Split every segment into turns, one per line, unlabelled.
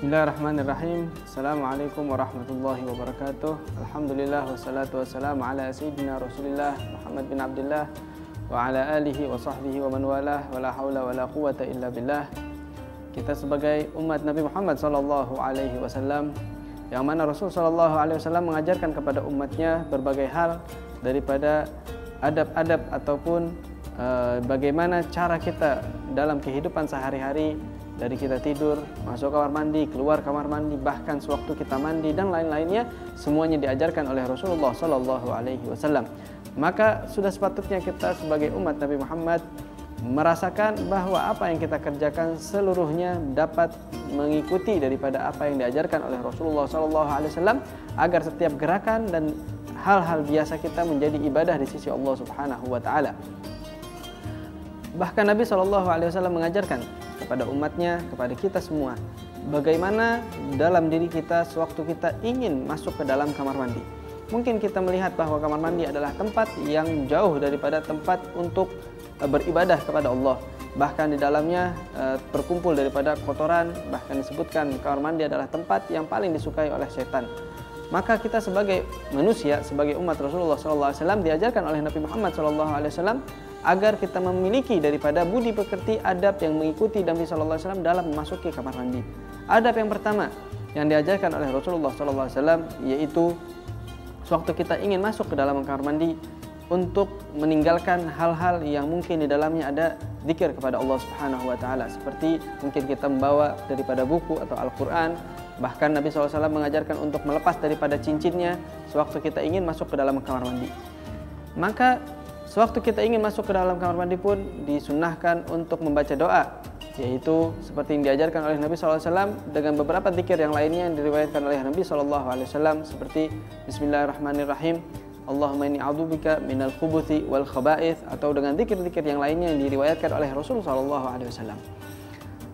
Bismillahirrahmanirrahim. Assalamualaikum warahmatullahi wabarakatuh. Alhamdulillah wassalatu wassalamu ala sayyidina Rasulillah Muhammad bin Abdullah wa ala alihi wa sahbihi wa man walah wa la hawla wa la quwata illa billah. Kita sebagai umat Nabi Muhammad sallallahu alaihi wasallam, yang mana Rasul sallallahu alaihi wasallam mengajarkan kepada umatnya berbagai hal daripada adab-adab ataupun bagaimana cara kita dalam kehidupan sehari-hari, dari kita tidur, masuk kamar mandi, keluar kamar mandi, bahkan sewaktu kita mandi dan lain-lainnya, semuanya diajarkan oleh Rasulullah sallallahu alaihi wasallam. Maka sudah sepatutnya kita sebagai umat Nabi Muhammad merasakan bahwa apa yang kita kerjakan seluruhnya dapat mengikuti daripada apa yang diajarkan oleh Rasulullah sallallahu alaihi wasallam, agar setiap gerakan dan hal-hal biasa kita menjadi ibadah di sisi Allah Subhanahu wa taala. Bahkan Nabi sallallahu alaihi wasallam mengajarkan kepada umatnya, kepada kita semua, bagaimana dalam diri kita sewaktu kita ingin masuk ke dalam kamar mandi. Mungkin kita melihat bahwa kamar mandi adalah tempat yang jauh daripada tempat untuk beribadah kepada Allah. Bahkan di dalamnya berkumpul daripada kotoran, bahkan disebutkan kamar mandi adalah tempat yang paling disukai oleh setan. Maka kita sebagai manusia, sebagai umat Rasulullah SAW diajarkan oleh Nabi Muhammad SAW agar kita memiliki daripada budi pekerti, adab yang mengikuti Nabi sallallahu alaihi wasallam dalam memasuki kamar mandi. Adab yang pertama yang diajarkan oleh Rasulullah sallallahu alaihi wasallam yaitu sewaktu kita ingin masuk ke dalam kamar mandi, untuk meninggalkan hal-hal yang mungkin di dalamnya ada zikir kepada Allah Subhanahu wa taala, seperti mungkin kita membawa daripada buku atau Al-Qur'an. Bahkan Nabi sallallahu alaihi wasallam mengajarkan untuk melepas daripada cincinnya sewaktu kita ingin masuk ke dalam kamar mandi. Maka sewaktu kita ingin masuk ke dalam kamar mandi pun disunnahkan untuk membaca doa, yaitu seperti yang diajarkan oleh Nabi SAW dengan beberapa zikir yang lainnya yang diriwayatkan oleh Nabi SAW, seperti Bismillahirrahmanirrahim, Allahumma inni a'udzubika minal khubuthi wal khaba'ith, atau dengan zikir-zikir yang lainnya yang diriwayatkan oleh Rasulullah SAW.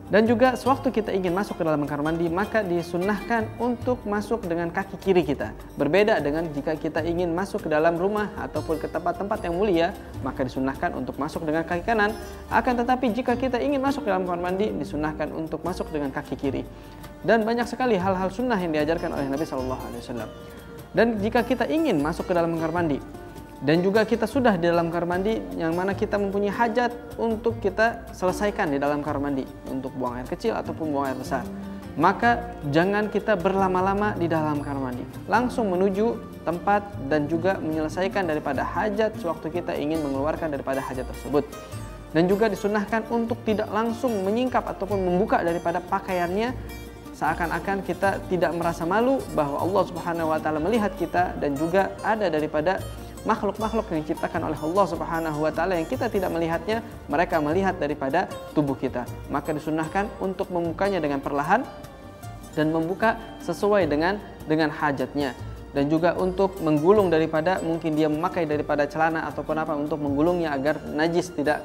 Dan juga sewaktu kita ingin masuk ke dalam kamar mandi, maka disunnahkan untuk masuk dengan kaki kiri kita. Berbeda dengan jika kita ingin masuk ke dalam rumah ataupun ke tempat-tempat yang mulia, maka disunnahkan untuk masuk dengan kaki kanan. Akan tetapi jika kita ingin masuk ke dalam kamar mandi, disunnahkan untuk masuk dengan kaki kiri. Dan banyak sekali hal-hal sunnah yang diajarkan oleh Nabi SAW. Dan jika kita ingin masuk ke dalam kamar mandi, dan juga kita sudah di dalam kamar mandi yang mana kita mempunyai hajat untuk kita selesaikan di dalam kamar mandi, untuk buang air kecil ataupun buang air besar, maka jangan kita berlama-lama di dalam kamar mandi, langsung menuju tempat dan juga menyelesaikan daripada hajat sewaktu kita ingin mengeluarkan daripada hajat tersebut. Dan juga disunnahkan untuk tidak langsung menyingkap ataupun membuka daripada pakaiannya, seakan-akan kita tidak merasa malu bahwa Allah Subhanahu wa taala melihat kita, dan juga ada daripada makhluk-makhluk yang diciptakan oleh Allah Subhanahu wa taala yang kita tidak melihatnya, mereka melihat daripada tubuh kita. Maka disunnahkan untuk membukanya dengan perlahan dan membuka sesuai dengan hajatnya. Dan juga untuk menggulung daripada, mungkin dia memakai daripada celana ataupun apa, untuk menggulungnya agar najis tidak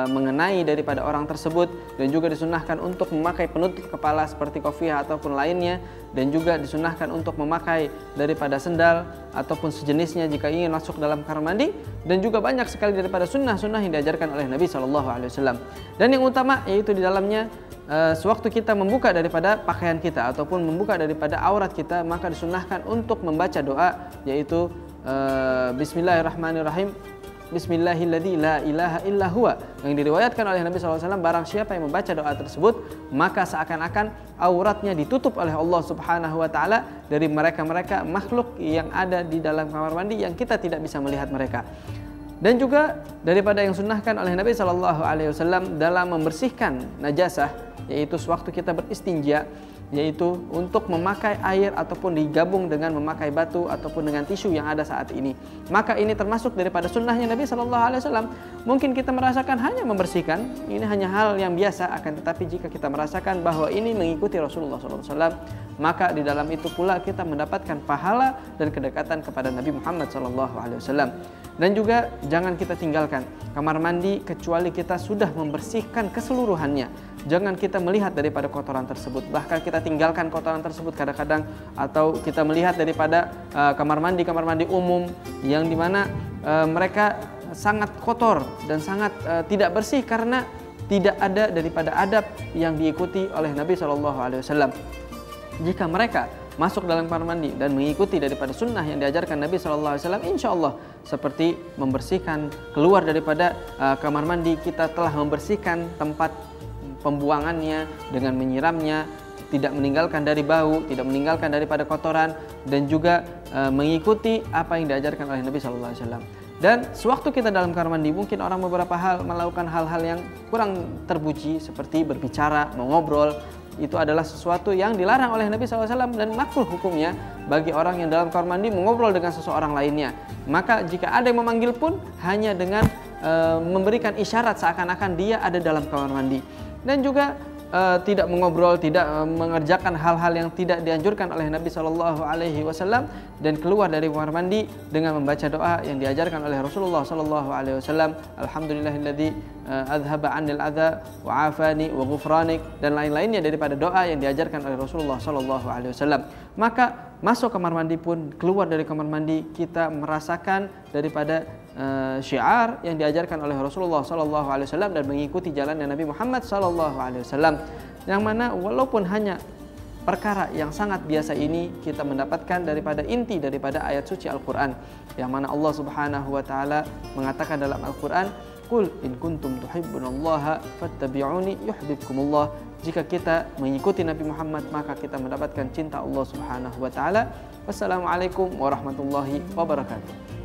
mengenai daripada orang tersebut. Dan juga disunnahkan untuk memakai penutup kepala seperti kofiah ataupun lainnya. Dan juga disunnahkan untuk memakai daripada sendal ataupun sejenisnya jika ingin masuk dalam kamar mandi. Dan juga banyak sekali daripada sunnah-sunnah yang diajarkan oleh Nabi SAW. Dan yang utama yaitu di dalamnya sewaktu kita membuka daripada pakaian kita ataupun membuka daripada aurat kita, maka disunnahkan untuk membaca doa, yaitu Bismillahirrahmanirrahim, Bismillahilladzi la ilaha illa huwa, yang diriwayatkan oleh Nabi SAW, barang siapa yang membaca doa tersebut, maka seakan-akan auratnya ditutup oleh Allah Subhanahu wa taala dari mereka-mereka makhluk yang ada di dalam kamar mandi yang kita tidak bisa melihat mereka. Dan juga daripada yang sunnahkan oleh Nabi SAW dalam membersihkan najasah, yaitu sewaktu kita beristinja, yaitu untuk memakai air ataupun digabung dengan memakai batu ataupun dengan tisu yang ada saat ini. Maka ini termasuk daripada sunnahnya Nabi SAW. Mungkin kita merasakan hanya membersihkan, ini hanya hal yang biasa, akan tetapi jika kita merasakan bahwa ini mengikuti Rasulullah SAW, maka di dalam itu pula kita mendapatkan pahala dan kedekatan kepada Nabi Muhammad SAW. Dan juga jangan kita tinggalkan kamar mandi kecuali kita sudah membersihkan keseluruhannya. Jangan kita melihat daripada kotoran tersebut, bahkan kita tinggalkan kotoran tersebut kadang-kadang, atau kita melihat daripada kamar mandi umum yang dimana mereka sangat kotor dan sangat tidak bersih karena tidak ada daripada adab yang diikuti oleh Nabi SAW. Jika mereka masuk dalam kamar mandi dan mengikuti daripada sunnah yang diajarkan Nabi SAW, insya Allah seperti membersihkan keluar daripada kamar mandi, kita telah membersihkan tempat pembuangannya dengan menyiramnya, tidak meninggalkan dari bau, tidak meninggalkan daripada kotoran, dan juga mengikuti apa yang diajarkan oleh Nabi SAW. Dan sewaktu kita dalam kamar mandi, mungkin orang beberapa hal melakukan hal-hal yang kurang terpuji seperti berbicara, mengobrol. Itu adalah sesuatu yang dilarang oleh Nabi SAW dan makruh hukumnya bagi orang yang dalam kamar mandi mengobrol dengan seseorang lainnya. Maka jika ada yang memanggil pun hanya dengan memberikan isyarat seakan-akan dia ada dalam kamar mandi. Dan juga tidak mengobrol, tidak mengerjakan hal-hal yang tidak dianjurkan oleh Nabi SAW, dan keluar dari kamar mandi dengan membaca doa yang diajarkan oleh Rasulullah SAW. Alhamdulillahilladzi adhaba 'anil adza wa 'afani wa ghufranik, dan lain-lainnya daripada doa yang diajarkan oleh Rasulullah SAW. Maka masuk kamar mandi pun, keluar dari kamar mandi, kita merasakan daripada syiar yang diajarkan oleh Rasulullah SAW dan mengikuti jalannya Nabi Muhammad SAW, yang mana walaupun hanya perkara yang sangat biasa ini, kita mendapatkan daripada inti daripada ayat suci Al-Quran, yang mana Allah Subhanahu wa Ta'ala mengatakan dalam Al-Quran, "Qul in kuntum tuhibbunallaha fattabi'uni yuhibbukumullah." Jika kita mengikuti Nabi Muhammad, maka kita mendapatkan cinta Allah Subhanahu wa Ta'ala. Wassalamualaikum warahmatullahi wabarakatuh.